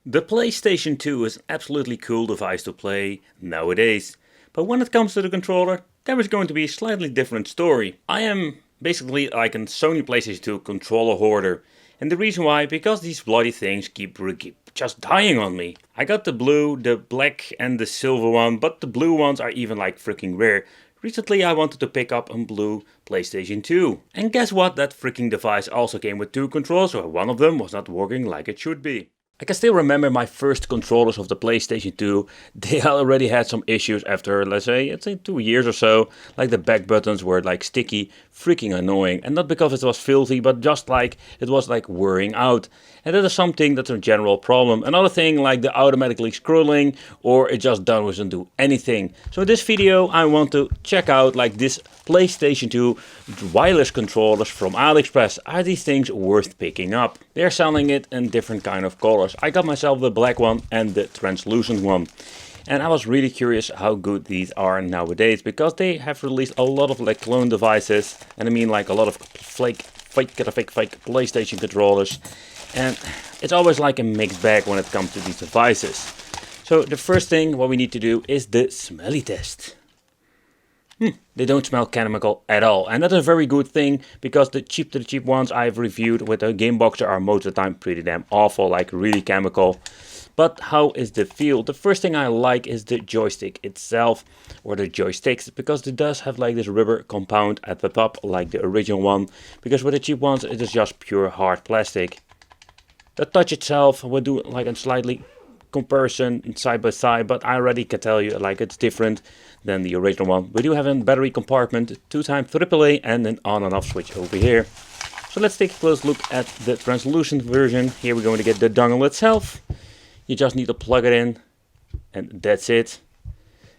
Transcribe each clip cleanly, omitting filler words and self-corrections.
The PlayStation 2 is an absolutely cool device to play nowadays, but when it comes to the controller, there is going to be a slightly different story. I am basically like a Sony PlayStation 2 controller hoarder, and the reason why, because these bloody things keep just dying on me. I got the blue, the black and the silver one, but the blue ones are even like freaking rare. Recently I wanted to pick up a blue PlayStation 2. And guess what? That freaking device also came with two controllers, so one of them was not working like it should be. I can still remember my first controllers of the PlayStation 2. They already had some issues after, let's say 2 years or so. Like the back buttons were like sticky, freaking annoying. And not because it was filthy, but just like it was like wearing out. And that is something that's a general problem. Another thing like the automatically scrolling, or it just doesn't do anything. So in this video I want to check out like this PlayStation 2 wireless controllers from AliExpress. Are these things worth picking up? They're selling it in different kind of colors. I got myself the black one and the translucent one. And I was really curious how good these are nowadays, because they have released a lot of like clone devices. And I mean like a lot of fake PlayStation controllers. And it's always like a mixed bag when it comes to these devices. So the first thing what we need to do is the smelly test. They don't smell chemical at all, and that's a very good thing, because the cheap ones I've reviewed with the Game Boxer are most of the time pretty damn awful, like really chemical. But how is the feel? The first thing I like is the joystick itself, or the joysticks, because it does have like this rubber compound at the top like the original one, because with the cheap ones it is just pure hard plastic. The touch itself will do like a slightly comparison side by side, but I already can tell you like it's different than the original one. We do have a battery compartment, 2x AAA, and an on and off switch over here. So let's take a close look at the translucent version. Here we're going to get the dongle itself. You just need to plug it in and that's it.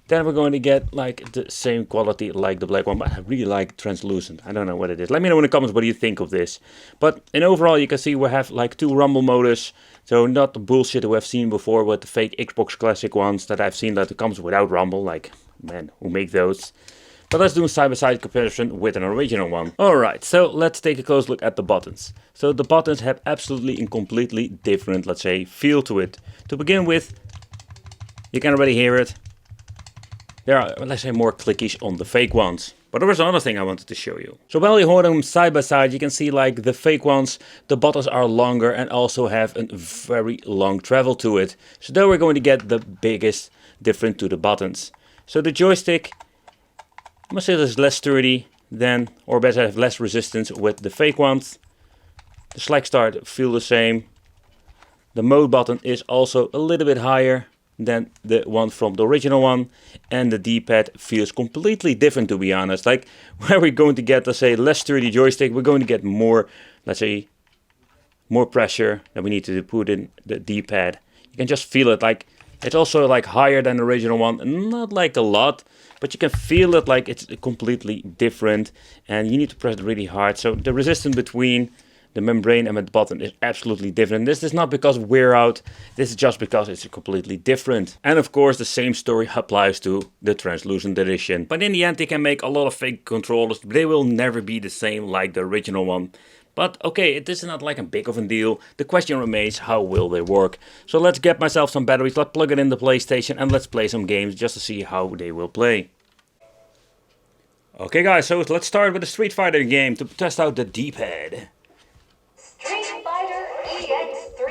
Then we're going to get like the same quality like the black one, but I really like translucent. I don't know what it is. Let me know in the comments what do you think of this. But in overall you can see we have like two rumble motors. So not the bullshit that we have seen before with the fake Xbox Classic ones that I've seen that it comes without rumble. Like, man, who make those? But let's do a side-by-side comparison with an original one. Alright, so let's take a close look at the buttons. So the buttons have absolutely and completely different, let's say, feel to it. To begin with, you can already hear it. There are, let's say, more clickies on the fake ones. But there was another thing I wanted to show you. So while you hold them side by side, you can see like the fake ones, the buttons are longer and also have a very long travel to it. So there we're going to get the biggest difference to the buttons. So the joystick, I must say this is less sturdy than, or better have less resistance with the fake ones. The select start feel the same. The mode button is also a little bit higher than the one from the original one, and the D-pad feels completely different, to be honest. Like where we're going to get, let's say, less sturdy joystick, we're going to get more, let's say, more pressure that we need to put in the D-pad. You can just feel it, like it's also like higher than the original one, not like a lot, but you can feel it like it's completely different, and you need to press it really hard. So the resistance between the membrane and the button is absolutely different. This is not because of wear out, this is just because it's completely different. And of course the same story applies to the translucent edition. But in the end they can make a lot of fake controllers, but they will never be the same like the original one. But okay, this is not like a big of a deal. The question remains, how will they work? So let's get myself some batteries, let's plug it in the PlayStation and let's play some games just to see how they will play. Okay guys, so let's start with a Street Fighter game to test out the D-pad. Street Fighter EX3.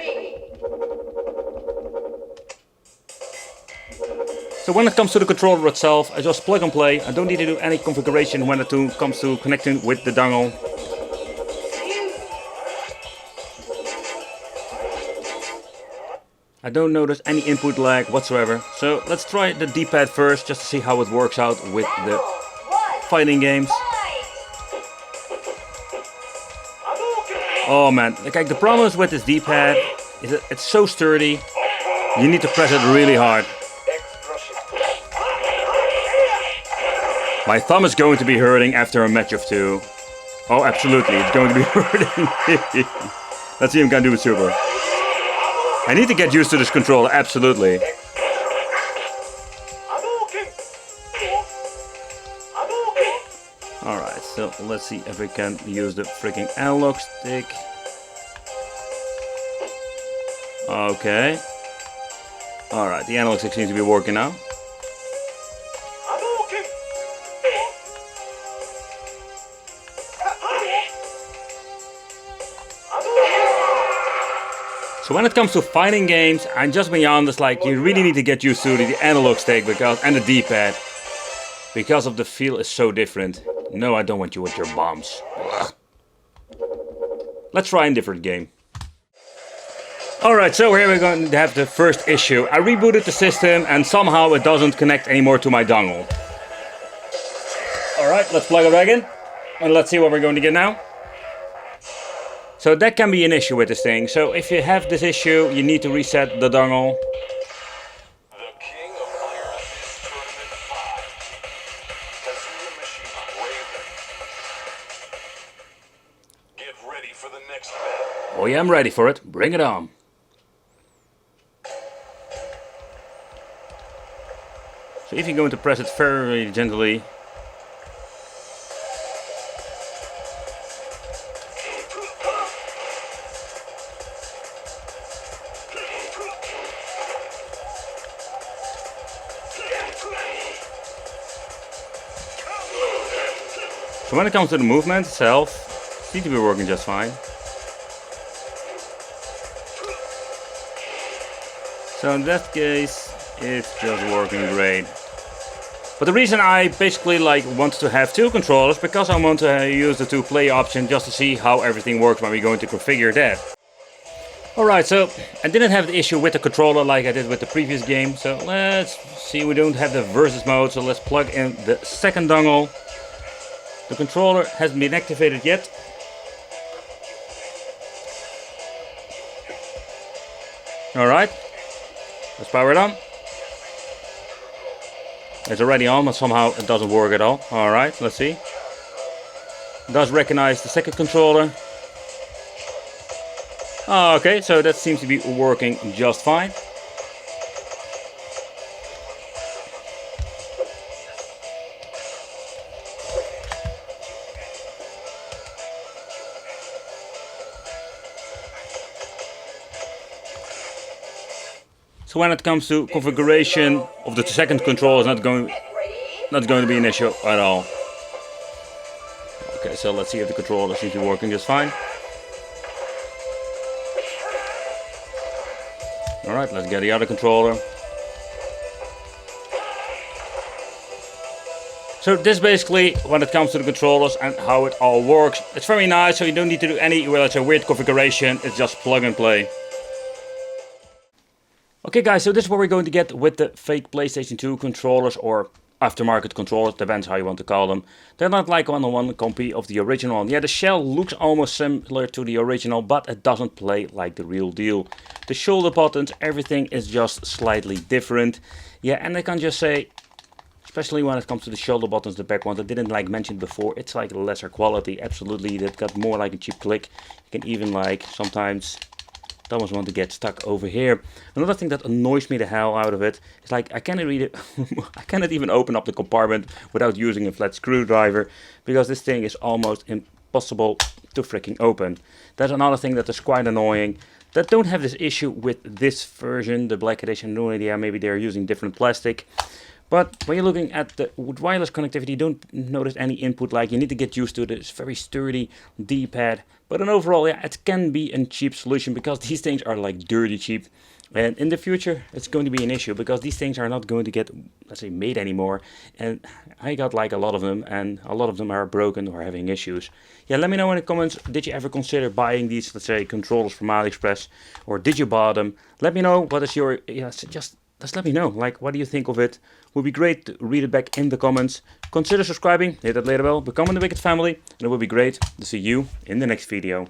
So when it comes to the controller itself, I just plug and play. I don't need to do any configuration when it comes to connecting with the dongle. I don't notice any input lag whatsoever. So let's try the D-pad first just to see how it works out with the fighting games. Oh man, like the problems with this D-pad is that it's so sturdy. You need to press it really hard. My thumb is going to be hurting after a match of two. Oh, absolutely, it's going to be hurting. Let's see if I can do it super. I need to get used to this controller, absolutely. Alright, so let's see if we can use the freaking analog stick. Okay. Alright, the analog stick seems to be working now. So when it comes to fighting games, I'm just being honest, like you really need to get used to the analog stick and the D-pad. Because of the feel is so different. No, I don't want you with your bombs. Ugh. Let's try a different game. Alright, so here we're going to have the first issue. I rebooted the system and somehow it doesn't connect anymore to my dongle. Alright, let's plug it back in. And let's see what we're going to get now. So that can be an issue with this thing. So if you have this issue, you need to reset the dongle. The King of Iron Fist Tournament 5. Kazuya Mishima Raven. Get ready for the next battle. Oh yeah, I'm ready for it. Bring it on. So if you're going to press it very gently. So when it comes to the movement itself, it seems to be working just fine. So in that case, it's just working great. But the reason I basically want to have two controllers, because I want to use the two play option just to see how everything works when we're going to configure that. Alright, so I didn't have the issue with the controller like I did with the previous game. So let's see, we don't have the versus mode, so let's plug in the second dongle. The controller hasn't been activated yet. Alright, let's power it on. It's already on, but somehow it doesn't work at all. Alright, let's see. It does recognize the second controller. Oh, okay, so that seems to be working just fine. So when it comes to configuration of the second controller, is not going to be an issue at all. Okay, so let's see if the controller seems to be working just fine. Alright, let's get the other controller. So this basically, when it comes to the controllers and how it all works, it's very nice, so you don't need to do any weird configuration, it's just plug and play. Okay guys, so this is what we're going to get with the fake PlayStation 2 controllers, or aftermarket controllers, depends how you want to call them. They're not like one-on-one copy of the original one. Yeah, the shell looks almost similar to the original, but it doesn't play like the real deal. The shoulder buttons, everything is just slightly different. Yeah, and I can just say, especially when it comes to the shoulder buttons, the back ones, I didn't mention before, it's like lesser quality, absolutely. That got more like a cheap click. You can even sometimes almost want to get stuck over here. Another thing that annoys me the hell out of it is I cannot read it. I cannot even open up the compartment without using a flat screwdriver, because this thing is almost impossible to freaking open. That's another thing that is quite annoying. That don't have this issue with this version, the Black Edition. No idea, maybe they're using different plastic. But when you're looking at the wireless connectivity, you don't notice any input. You need to get used to this very sturdy D-pad. But in overall, yeah, it can be a cheap solution, because these things are dirty cheap. And in the future, it's going to be an issue, because these things are not going to get, let's say, made anymore. And I got a lot of them, and a lot of them are broken or having issues. Yeah, let me know in the comments, did you ever consider buying these, let's say, controllers from AliExpress? Or did you buy them? Let me know, what is your, just let me know, what do you think of it? Would be great to read it back in the comments. Consider subscribing, hit that later bell, become in the Wicked family, and it would be great to see you in the next video.